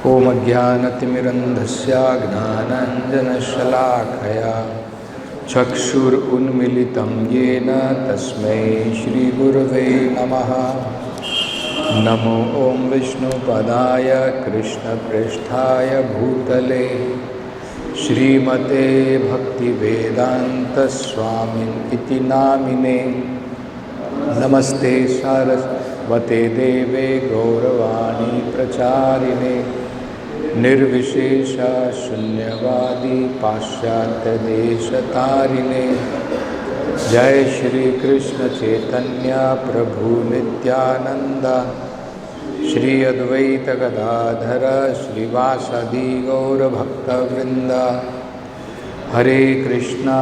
ॐ अज्ञानतिमिरन्धस्य ज्ञानाञ्जनशलाखया चक्षुरुन्मिलितं येन तस्मै श्रीगुरवे नमः। नमो ॐ विष्णुपदाय कृष्णप्रेष्ठाय भूतले श्रीमते भक्तिवेदान्तस्वामिनिति नामिने। नमस्ते सारस्वते देवे गौरवाणी प्रचारिणे निर्विशेष शून्यवादी पाश्चात्यदेशतारिणे। जय श्री कृष्ण चैतन्य प्रभु नित्यानंद श्री अद्वैत गदाधर श्रीवासदि गौर भक्तवृंद। हरे कृष्णा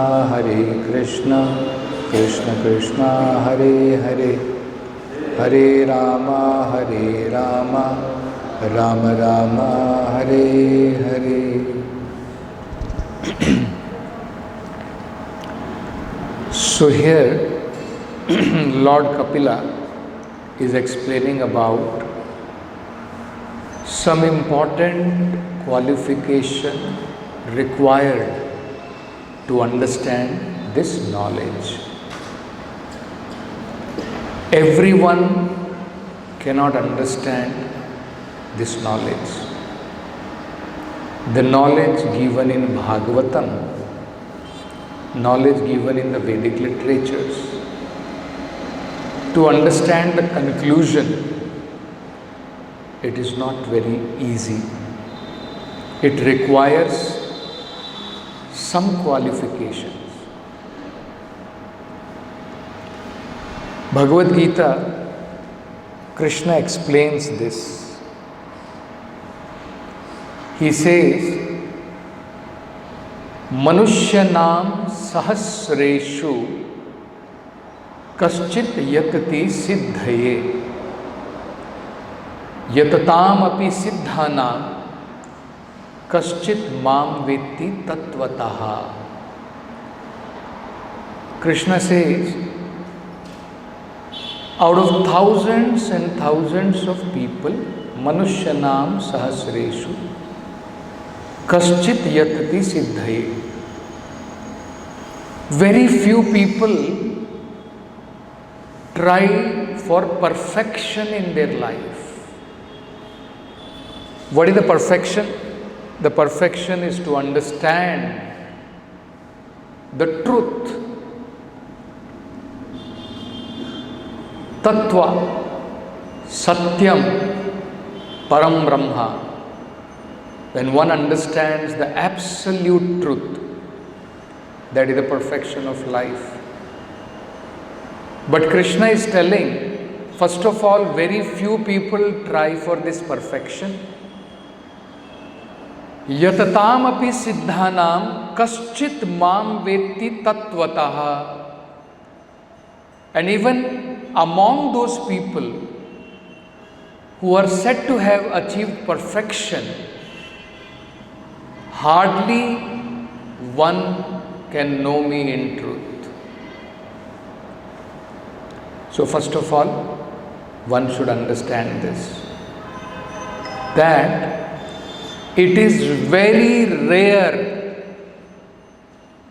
कृष्ण कृष्ण हरे हरे, हरे Ram Ram Ram Hare Hare. So here Lord Kapila is explaining about some important qualification required to understand this knowledge. Everyone cannot understand this knowledge. The knowledge given in Bhagavatam, knowledge given in the Vedic literatures, to understand the conclusion, it is not very easy. It requires some qualifications. Bhagavad Gita, Krishna explains this. He says, Manushyanam sahasreshu kaschit yatati siddhaye yatatam api siddhanam kaschit mam vetti tattvataha. Krishna says, out of thousands and thousands of people, Manushyanam sahasreshu kaschit yatati siddhaye. Very few people try for perfection in their life. What is the perfection? The perfection is to understand the truth. Tattva, Satyam, Param Brahma. When one understands the absolute truth, that is the perfection of life. But Krishna is telling, first of all, very few people try for this perfection. Yatatam api siddhanam kaschit mam vetti tattvataha. And even among those people who are said to have achieved perfection, hardly one can know me in truth. So first of all, one should understand this, that it is very rare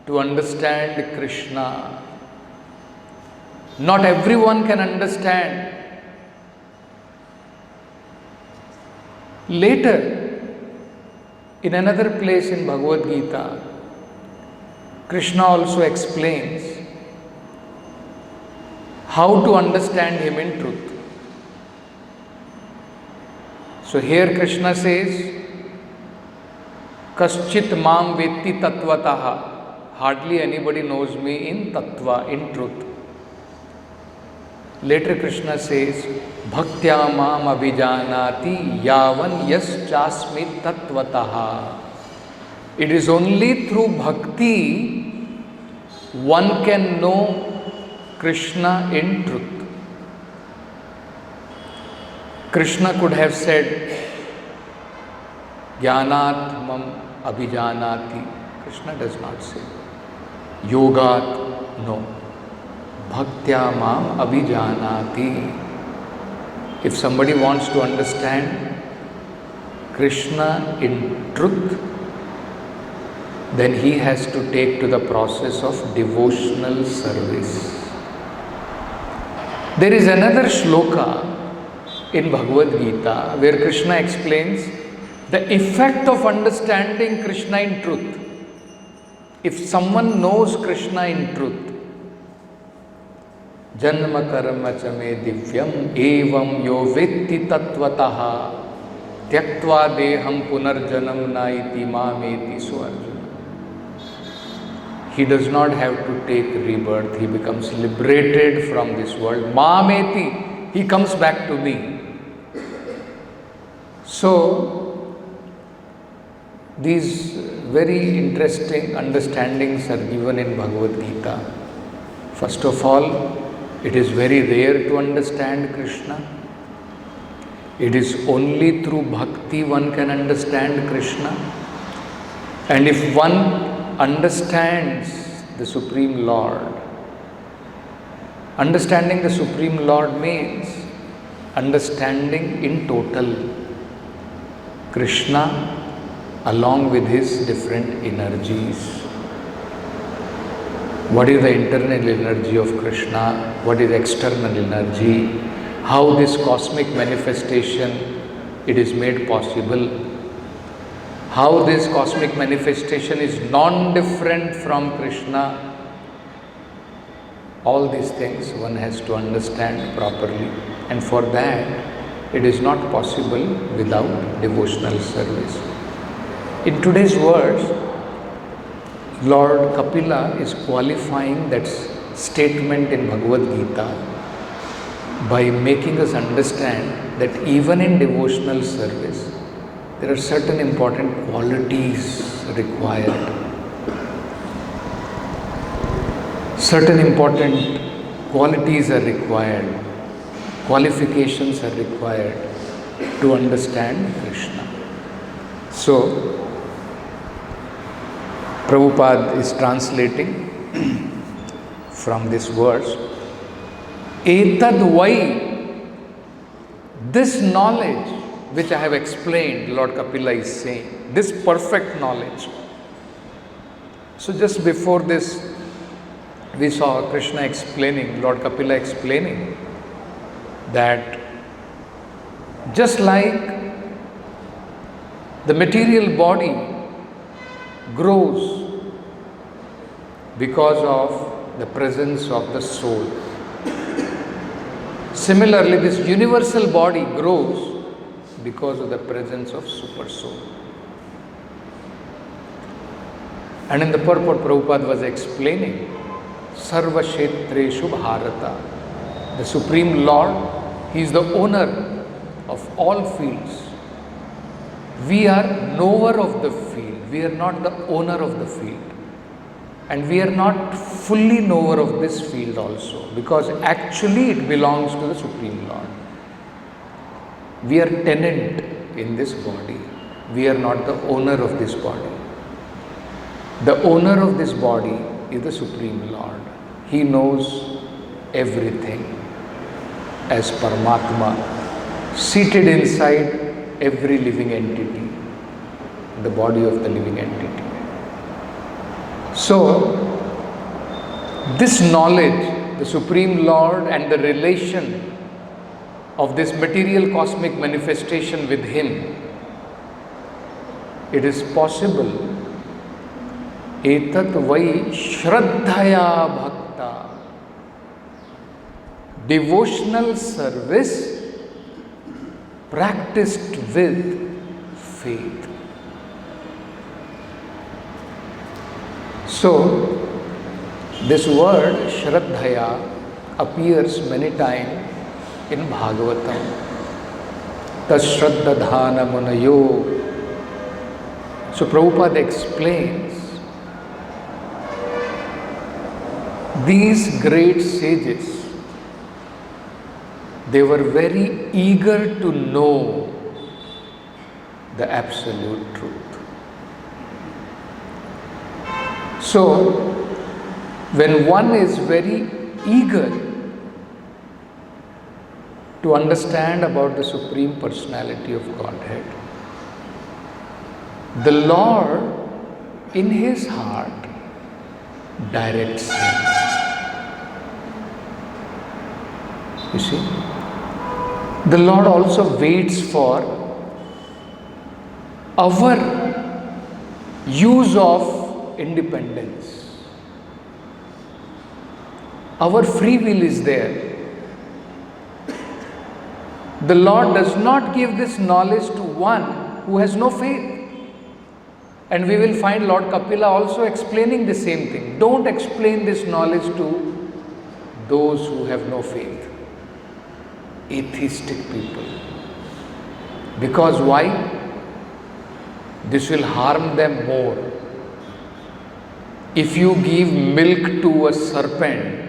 to understand Krishna. Not everyone can understand. Later, in another place in Bhagavad Gita, Krishna also explains how to understand him in truth. So here Krishna says, Kaschit mam vetti tattvataha. Hardly anybody knows me in tattva, in truth. Later Krishna says, Bhaktya mam abhijanati yavan yaschasmi tattvataha. It is only through bhakti one can know Krishna in truth. Krishna could have said, Jnanat mam abhijanati. Krishna does not say. Yogat, no. Bhaktya mam abhijanati. If somebody wants to understand Krishna in truth, then he has to take to the process of devotional service. There is another shloka in Bhagavad Gita where Krishna explains the effect of understanding Krishna in truth. If someone knows Krishna in truth, Janma karma cha me divyam evam yo vetti tattvataha tyaktva deham punarjanam naiti mameti suarjuna. He does not have to take rebirth. He becomes liberated from this world. Mameti, he comes back to me. So, these very interesting understandings are given in Bhagavad Gita. First of all, it is very rare to understand Krishna. It is only through bhakti one can understand Krishna. And if one understands the Supreme Lord, understanding the Supreme Lord means understanding in total Krishna along with his different energies. What is the internal energy of Krishna? What is external energy? How this cosmic manifestation it is made possible? How this cosmic manifestation is non-different from Krishna? All these things one has to understand properly, and for that it is not possible without devotional service. In today's words, Lord Kapila is qualifying that statement in Bhagavad Gita by making us understand that even in devotional service, there are certain important qualities required. Certain important qualities are required. Qualifications are required to understand Krishna. So, Prabhupada is translating from this verse, Etad vai, this knowledge which I have explained, Lord Kapila is saying, this perfect knowledge. So just before this, we saw Krishna explaining, Lord Kapila explaining that just like the material body grows because of the presence of the soul, similarly this universal body grows because of the presence of Super Soul. And in the purport, Prabhupada was explaining, Sarva Kshetreshu Bharata, the Supreme Lord, He is the owner of all fields. We are knower of the field, we are not the owner of the field. And we are not fully knower of this field also, because actually it belongs to the Supreme Lord. We are tenant in this body. We are not the owner of this body. The owner of this body is the Supreme Lord. He knows everything as Paramatma, seated inside every living entity, the body of the living entity. So, this knowledge, the Supreme Lord and the relation of this material cosmic manifestation with Him, it is possible. Etat vai Shraddhaya Bhakta, devotional service practiced with faith. So, this word Shraddhaya appears many times in Bhagavatam. Shraddha dhana munayo. So Prabhupada explains, these great sages, they were very eager to know the absolute truth. So, when one is very eager to understand about the Supreme Personality of Godhead, the Lord in his heart directs him. You see, the Lord also waits for our use of independence. Our free will is there. The Lord does not give this knowledge to one who has no faith. And we will find Lord Kapila also explaining the same thing. Don't explain this knowledge to those who have no faith. Atheistic people. Because why? This will harm them more. If you give milk to a serpent,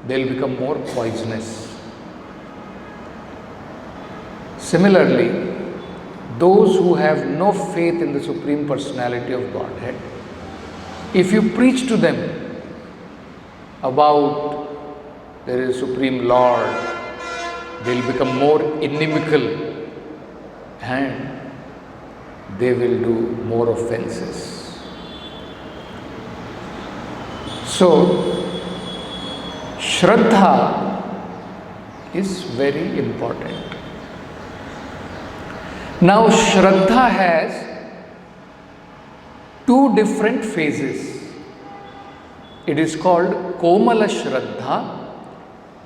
they'll become more poisonous. Similarly, those who have no faith in the Supreme Personality of Godhead, if you preach to them about there is Supreme Lord, they'll become more inimical and they will do more offenses. So, Sraddha is very important. Now, Sraddha has two different phases. It is called Komala Shraddha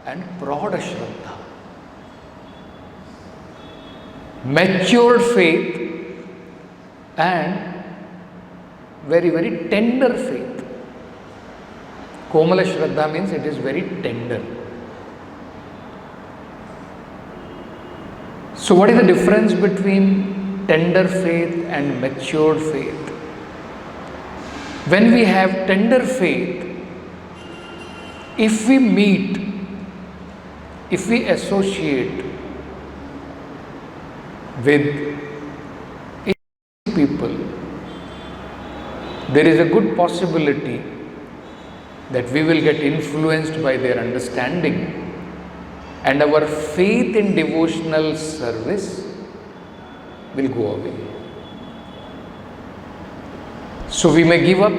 and Prauda Shraddha. Matured faith and very, very tender faith. Komala Shraddha means it is very tender. So what is the difference between tender faith and matured faith? When we have tender faith, if we meet, if we associate with people, there is a good possibility that we will get influenced by their understanding. And our faith in devotional service will go away. So we may give up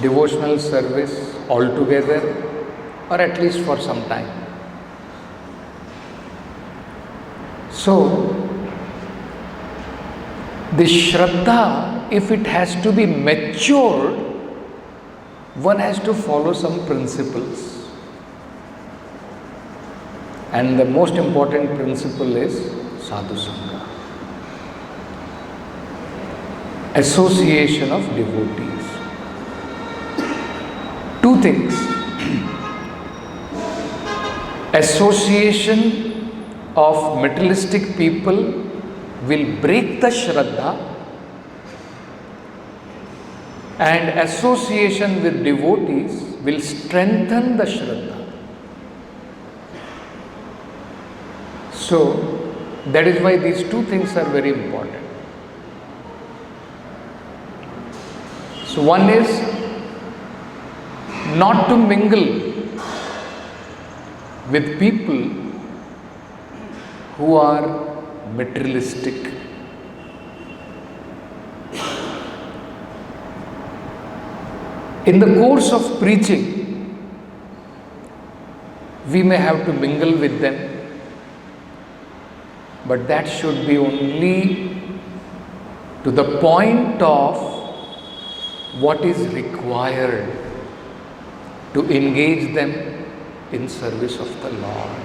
devotional service altogether, or at least for some time. So, the Shraddha, if it has to be matured, one has to follow some principles. And the most important principle is Sadhu Sangha. Association of devotees. Two things. Association of materialistic people will break the Shraddha, and association with devotees will strengthen the Shraddha. So, that is why these two things are very important. So, one is not to mingle with people who are materialistic. In the course of preaching, we may have to mingle with them, but that should be only to the point of what is required to engage them in service of the Lord.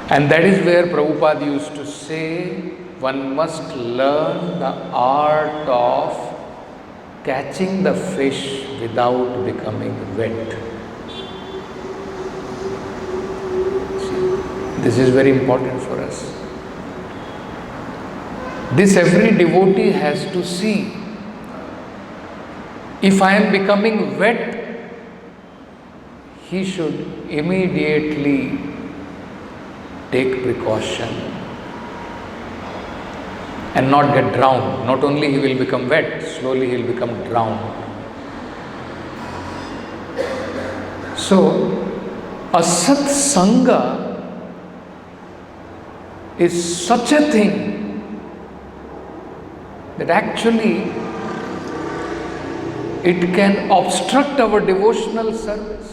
And that is where Prabhupada used to say, one must learn the art of catching the fish without becoming wet. This is very important for us. This every devotee has to see. If I am becoming wet, he should immediately take precaution and not get drowned. Not only he will become wet, slowly he will become drowned. So, asat sangha is such a thing that actually it can obstruct our devotional service.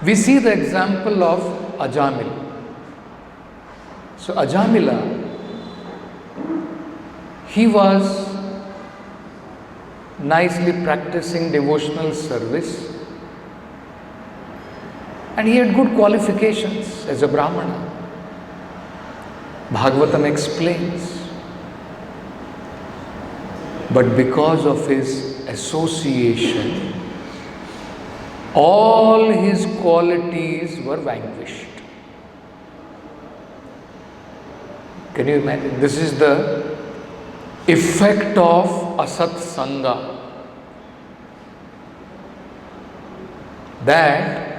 We see the example of Ajamila. So Ajamila, he was nicely practicing devotional service and he had good qualifications as a Brahmana. Bhagavatam explains. But because of his association, all his qualities were vanquished. Can you imagine? This is the effect of asat sanga. That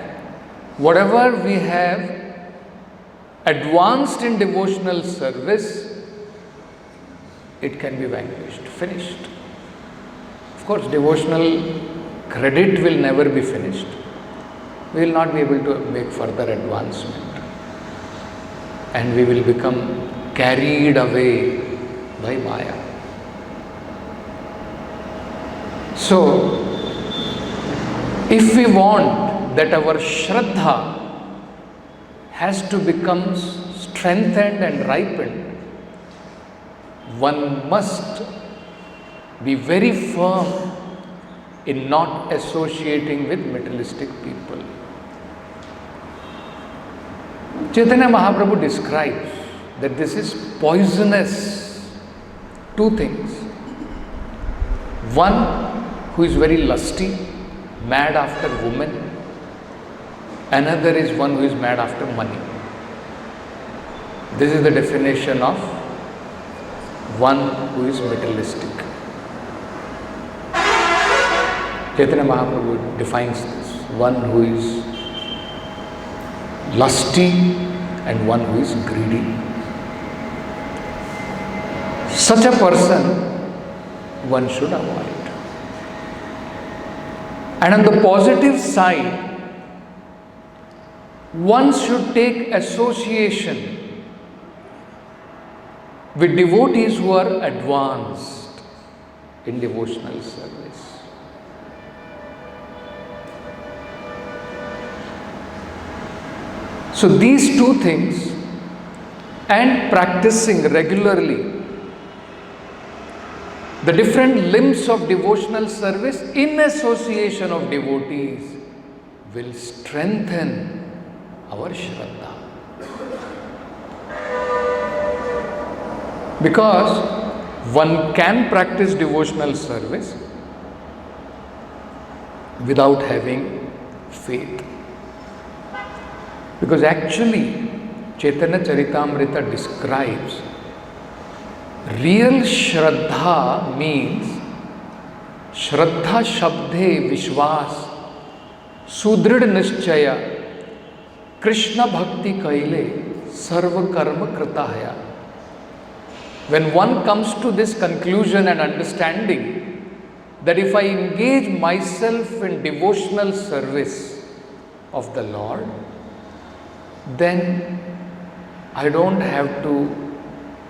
whatever we have advanced in devotional service, it can be vanquished, finished. Of course, devotional credit will never be finished. We will not be able to make further advancement. And we will become carried away by Maya. So, if we want that our Sraddha has to become strengthened and ripened, one must be very firm in not associating with materialistic people. Chaitanya Mahaprabhu describes that this is poisonous. Two things. One who is very lusty, mad after women. Another is one who is mad after money. This is the definition of one who is materialistic. Chaitanya Mahaprabhu defines this. One who is lusty and one who is greedy. Such a person one should avoid. And on the positive side, one should take association with devotees who are advanced in devotional service. So these two things and practicing regularly the different limbs of devotional service in association of devotees will strengthen our Shraddha. Because one can practice devotional service without having faith. Because actually, Chaitanya Charitamrita describes real Shraddha means Shraddha Shabde Vishwas Sudrid Nishchaya Krishna Bhakti Kaile Sarva Karma Kritahaya. When one comes to this conclusion and understanding that if I engage myself in devotional service of the Lord, then I don't have to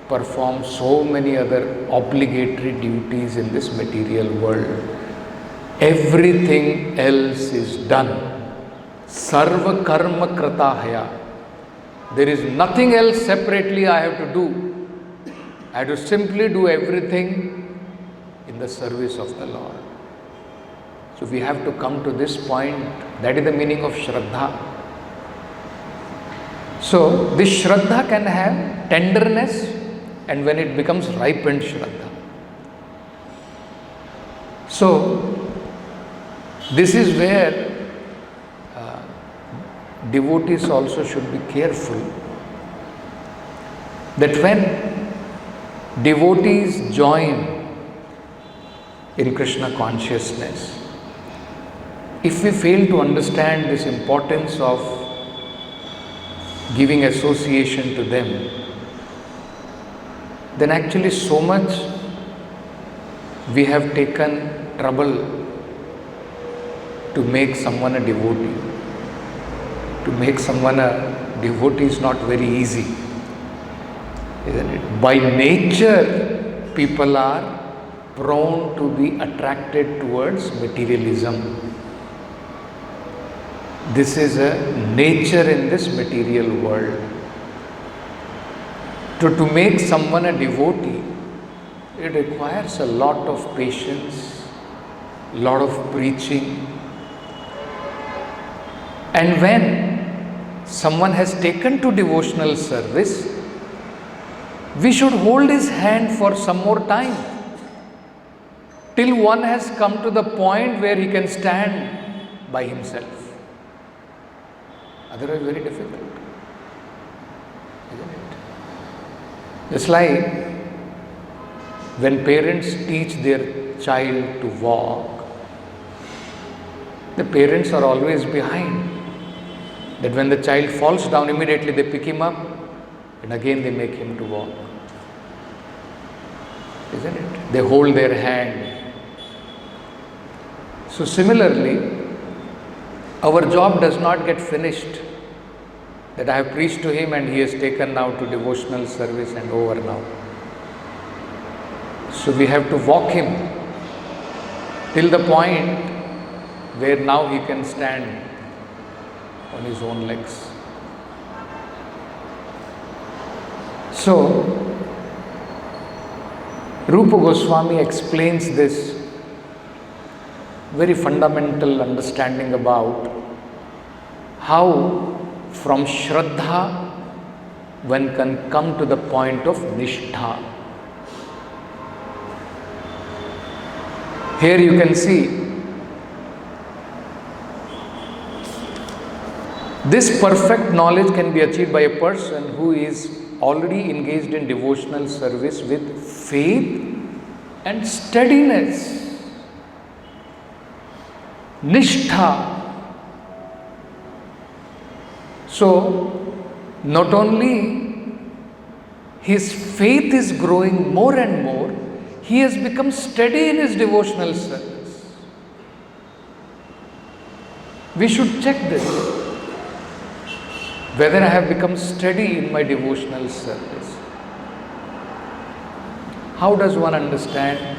perform so many other obligatory duties in this material world. Everything else is done. Sarva karma kritahaya. There is nothing else separately I have to do. I have to simply do everything in the service of the Lord. So we have to come to this point. That is the meaning of Shraddha. So this Shraddha can have tenderness, and when it becomes ripened Shraddha. So this is where devotees also should be careful that when devotees join in Krishna consciousness, if we fail to understand this importance of giving association to them, then actually so much we have taken trouble to make someone a devotee. To make someone a devotee is not very easy. Isn't it? By nature, people are prone to be attracted towards materialism. This is a nature in this material world. To make someone a devotee, it requires a lot of patience, a lot of preaching. And when someone has taken to devotional service, we should hold his hand for some more time, till one has come to the point where he can stand by himself. Otherwise, very difficult, isn't it? Just like when parents teach their child to walk, the parents are always behind. That when the child falls down, immediately they pick him up and again they make him to walk. Isn't it? They hold their hand. So similarly, our job does not get finished. That I have preached to him and he has taken now to devotional service and over now. So we have to walk him till the point where now he can stand on his own legs. So, Rupa Goswami explains this very fundamental understanding about how from Sraddha one can come to the point of Nishta. Here you can see this perfect knowledge can be achieved by a person who is already engaged in devotional service with faith and steadiness. Nishtha. So, not only his faith is growing more and more, he has become steady in his devotional service. We should check this, whether I have become steady in my devotional service. How does one understand?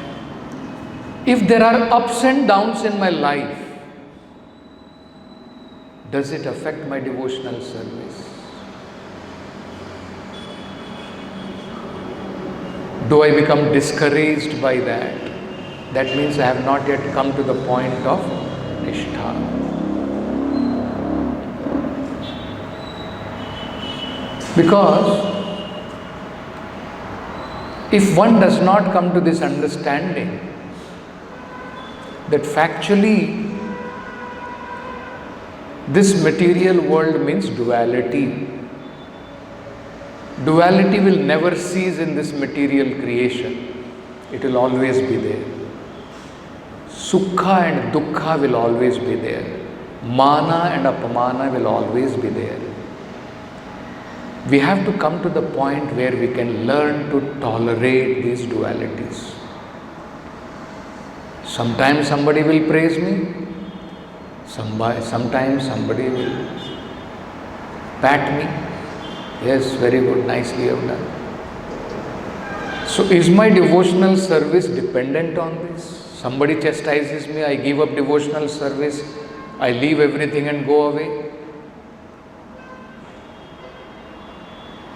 If there are ups and downs in my life, does it affect my devotional service? Do I become discouraged by that? That means I have not yet come to the point of Nishtha. Because if one does not come to this understanding that factually this material world means duality. Duality will never cease in this material creation. It will always be there. Sukha and dukkha will always be there. Mana and apamana will always be there. We have to come to the point where we can learn to tolerate these dualities. Sometimes somebody will praise me. Sometimes somebody will pat me. Yes, very good, nicely you have done. So is my devotional service dependent on this? Somebody chastises me, I give up devotional service, I leave everything and go away.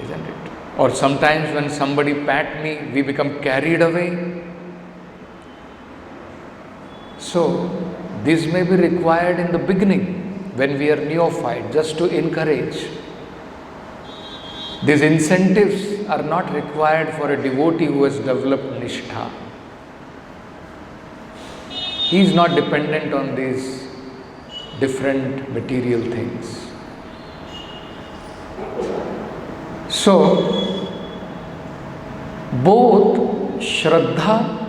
Isn't it? Or sometimes when somebody pat me, we become carried away. So, this may be required in the beginning when we are neophyte, just to encourage. These incentives are not required for a devotee who has developed Nishtha. He is not dependent on these different material things. So, both Shraddha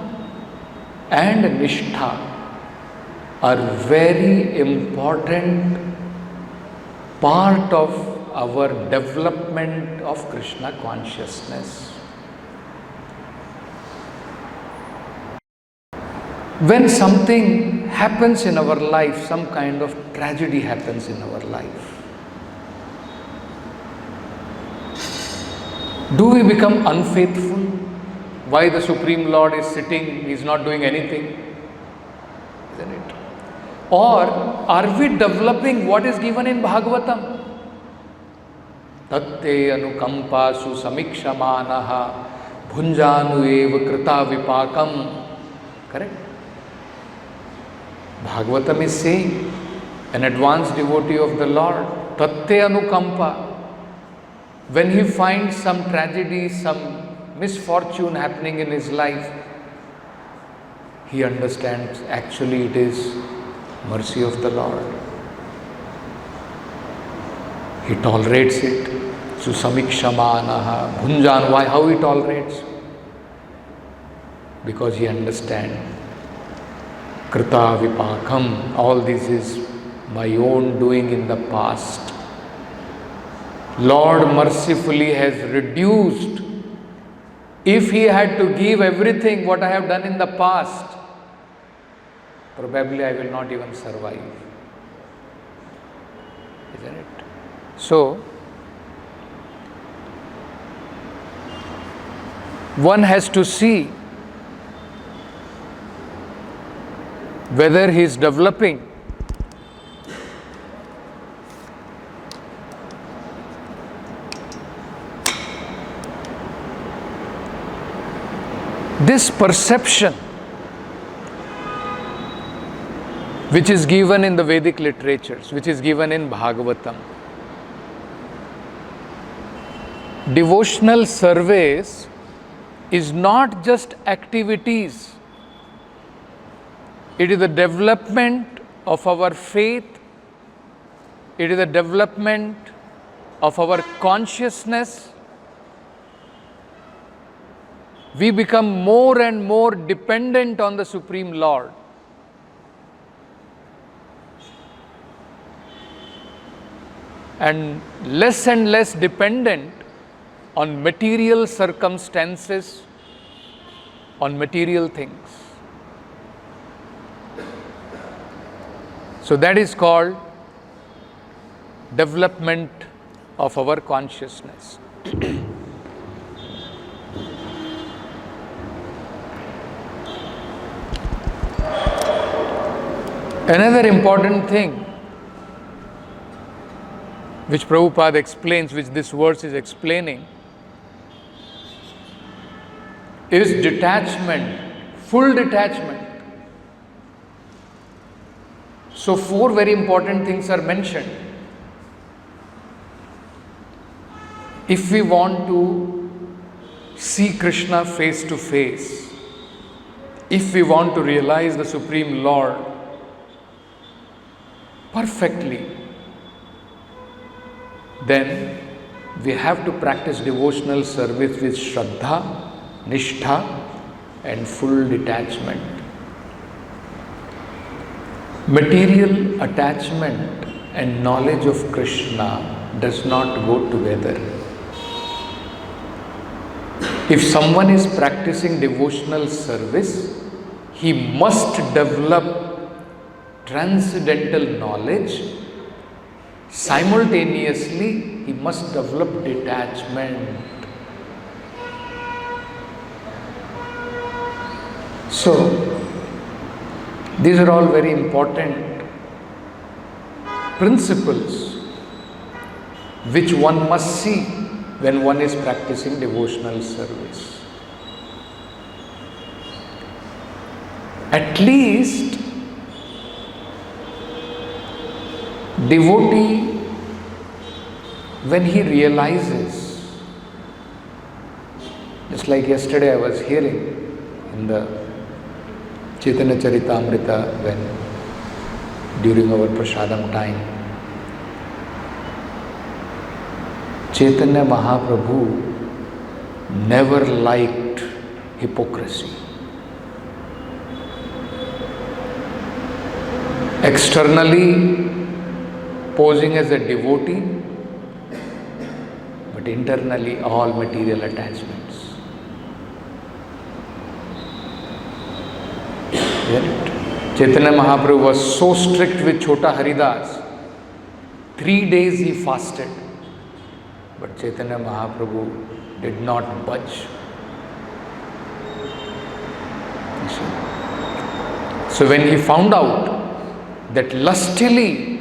and Nishtha are very important part of our development of Krishna consciousness. When something happens in our life, some kind of tragedy happens in our life, Do we become unfaithful? Why the Supreme Lord is sitting, He is not doing anything? Isn't it? Or are we developing what is given in Bhagavatam? Tatte anukampasu samikshamanaha bhunjanu eva krita vipakam. Correct? Bhagavatam is saying, an advanced devotee of the Lord, tatte anukampa, when he finds some tragedy, some misfortune happening in his life, he understands actually it is mercy of the Lord. He tolerates it. Susamikshamanaha bhunjan. Why? How he tolerates? Because he understands. Krita vipakam. All this is my own doing in the past. Lord mercifully has reduced. If He had to give everything what I have done in the past, probably I will not even survive. Isn't it? So, one has to see whether he is developing this perception which is given in the Vedic literatures, which is given in Bhagavatam. Devotional service is not just activities. It is the development of our faith. It is the development of our consciousness. We become more and more dependent on the Supreme Lord. And less dependent on material circumstances, on material things. So that is called development of our consciousness. Another important thing which Prabhupada explains, which this verse is explaining, is detachment, full detachment. So 4 very important things are mentioned. If we want to see Krishna face to face, if we want to realize the Supreme Lord perfectly, then we have to practice devotional service with Sraddha, Nishta and full detachment. Material attachment and knowledge of Krishna does not go together. If someone is practicing devotional service, he must develop transcendental knowledge. Simultaneously, he must develop detachment. So, these are all very important principles which one must see when one is practicing devotional service. At least, devotee, when he realizes, just like yesterday I was hearing in the Chaitanya Charitamrita, when during our Prasadam time, Chaitanya Mahaprabhu never liked hypocrisy. Externally posing as a devotee, but internally all material attachments. Chaitanya Mahaprabhu was so strict with Chota Haridas. 3 days he fasted. But Chaitanya Mahaprabhu did not budge. You see? So when he found out that lustily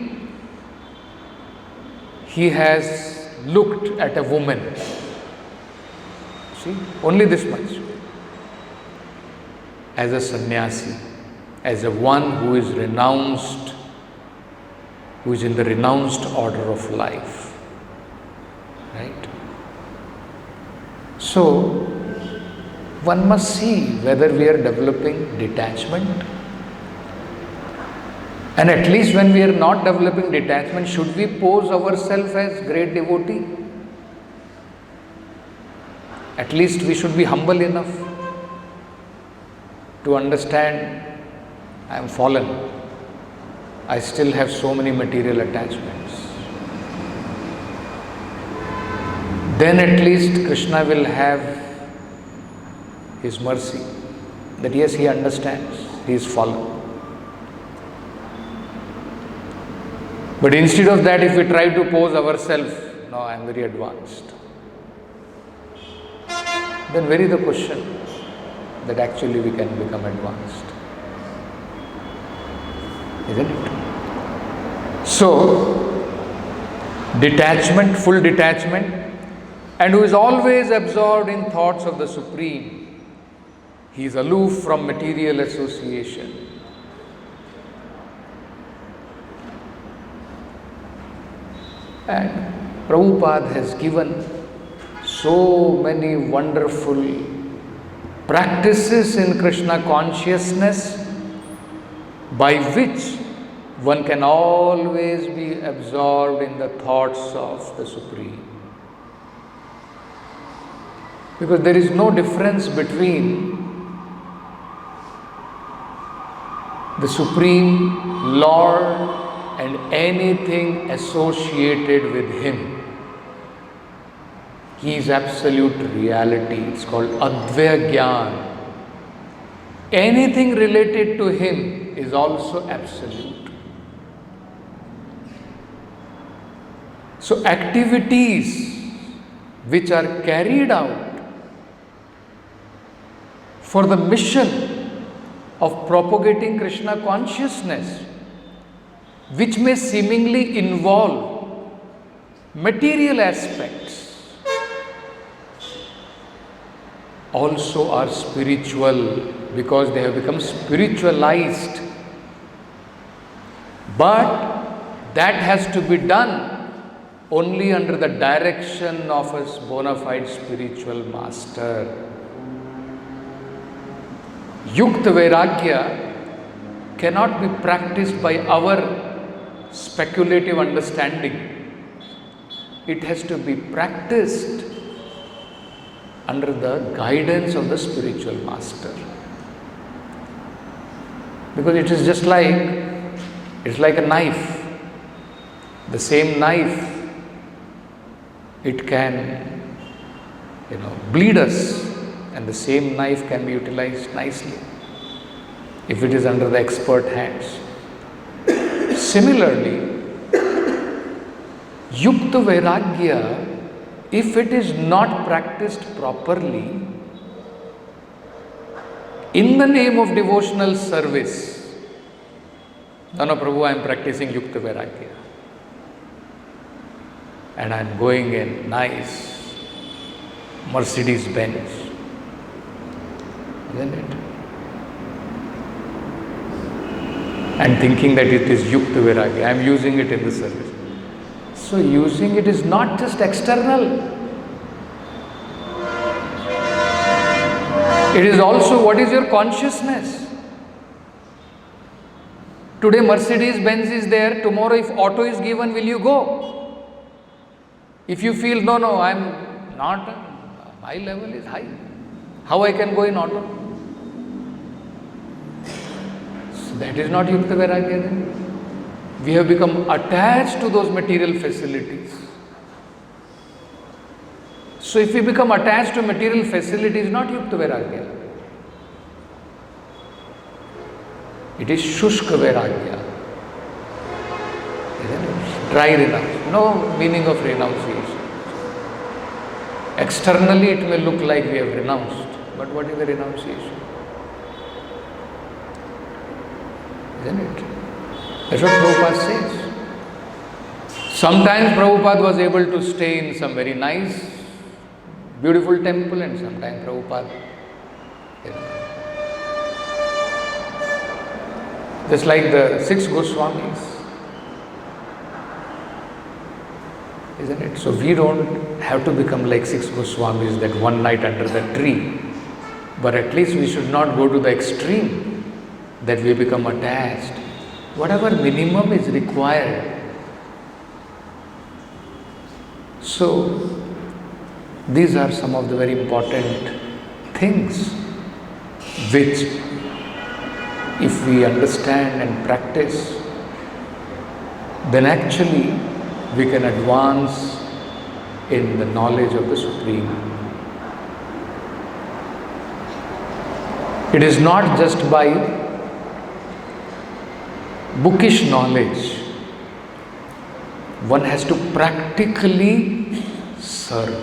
he has looked at a woman, see, only this much, as a sannyasi, as a one who is renounced, who is in the renounced order of life, right? So one must see whether we are developing detachment. And at least when we are not developing detachment, should we pose ourselves as great devotee? At least we should be humble enough to understand, I am fallen. I still have so many material attachments. Then at least Krishna will have his mercy, that yes, he understands, he is fallen. But instead of that, if we try to pose ourselves, no, I am very advanced, then where is the question that actually we can become advanced? Isn't it? So, detachment, full detachment, and who is always absorbed in thoughts of the Supreme. He is aloof from material association. And Prabhupada has given so many wonderful practices in Krishna consciousness by which one can always be absorbed in the thoughts of the Supreme. Because there is no difference between the Supreme Lord and anything associated with Him. He is absolute reality. It's called Advaya Gyan. Anything related to Him is also absolute. So activities which are carried out for the mission of propagating Krishna consciousness, which may seemingly involve material aspects, also are spiritual because they have become spiritualized. But that has to be done only under the direction of a bona fide spiritual master. Yukta Vairagya cannot be practiced by our speculative understanding. It has to be practiced under the guidance of the spiritual master. Because it is just like, it's like a knife. The same knife, it can, bleed us, and the same knife can be utilized nicely if it is under the expert hands. Similarly, Yukta Vairagya, if it is not practiced properly, in the name of devotional service, no, Prabhu, I am practicing Yukta Vairagya, and I am going in nice Mercedes Benz, isn't it? And thinking that it is Yukta Vairagya, I am using it in the service. So using it is not just external. It is also what is your consciousness. Today Mercedes Benz is there, tomorrow if auto is given, will you go? If you feel, no, I am not, my level is high, how I can go in auto? So that is not Yukta Vairagya then. We have become attached to those material facilities. So if we become attached to material facilities, not Yukta Vairagya. It is Shushka Vairagya. Dry renouncement. No meaning of renunciation. Externally it may look like we have renounced, but what is the renunciation? Isn't it? That's what Prabhupada says. Sometimes Prabhupada was able to stay in some very nice, beautiful temple, and sometimes Prabhupada, just like the 6 Goswamis, isn't it? So we don't have to become like 6 Goswamis that one night under the tree, but at least we should not go to the extreme that we become attached. Whatever minimum is required. So these are some of the very important things which, if we understand and practice, then actually we can advance in the knowledge of the Supreme. It is not just by bookish knowledge. One has to practically serve.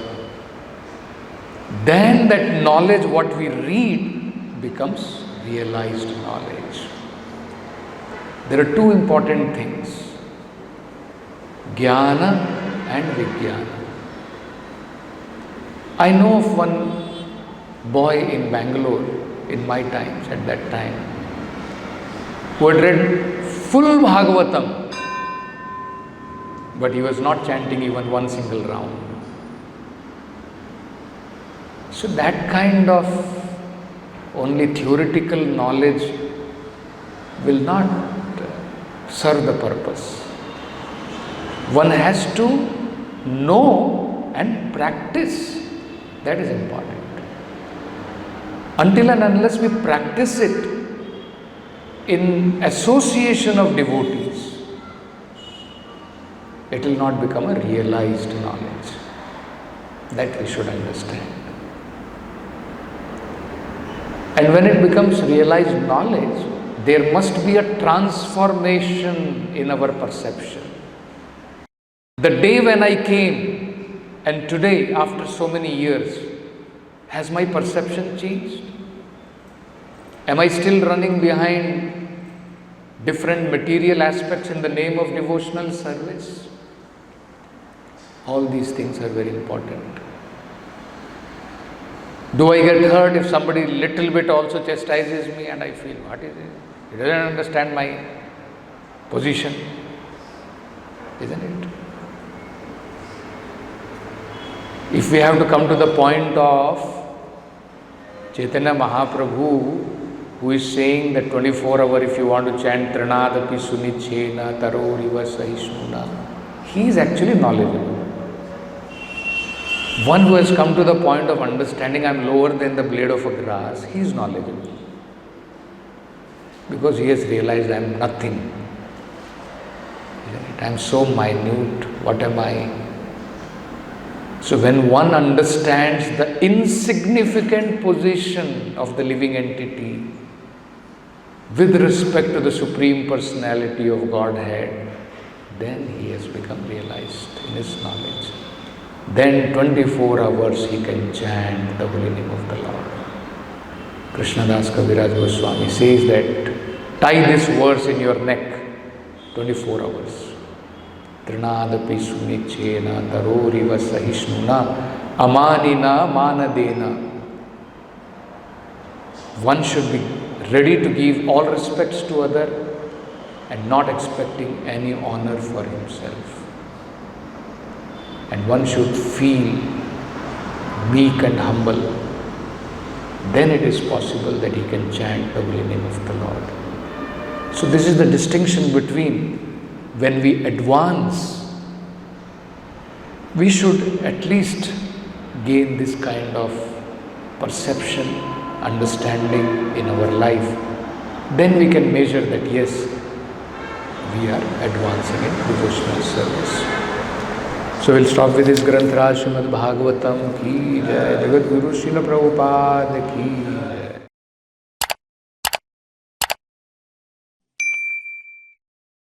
Then that knowledge, what we read, becomes realized knowledge. There are two important things: Jnana and Vijnana. I know of one boy in Bangalore, in my times, at that time, who had read full Bhagavatam, but he was not chanting even one single round. So that kind of only theoretical knowledge will not serve the purpose. One has to know and practice. That is important. Until and unless we practice it in association of devotees, it will not become a realized knowledge. That we should understand. And when it becomes realized knowledge, there must be a transformation in our perception. The day when I came and today, after so many years, has my perception changed? Am I still running behind different material aspects in the name of devotional service? All these things are very important. Do I get hurt if somebody little bit also chastises me and I feel, what is it? He doesn't understand my position, isn't it? If we have to come to the point of Chaitanya Mahaprabhu, who is saying that 24-hour, if you want to chant Trinadapi Sunichena Taroriva Sahishnuna, he is actually knowledgeable. One who has come to the point of understanding I am lower than the blade of a grass, he is knowledgeable. Because he has realized I am nothing. I am so minute, what am I? So when one understands the insignificant position of the living entity with respect to the Supreme Personality of Godhead, then he has become realized in his knowledge. Then 24 hours he can chant the holy name of the Lord. Krishnadas Kaviraj Goswami says that tie this verse in your neck 24 hours. Trinadapi Sunichena Taroriva Sahishnuna Amanina Manadena. One should be ready to give all respects to other and not expecting any honor for himself. And one should feel meek and humble. Then it is possible that he can chant the holy name of the Lord. So this is the distinction between when we advance, we should at least gain this kind of perception, understanding in our life. Then we can measure that yes, we are advancing in devotional service. So we'll stop with this Granth Raj Srimad Bhagavatam ki jai, Jagat Guru Srila Prabhupada ki jai.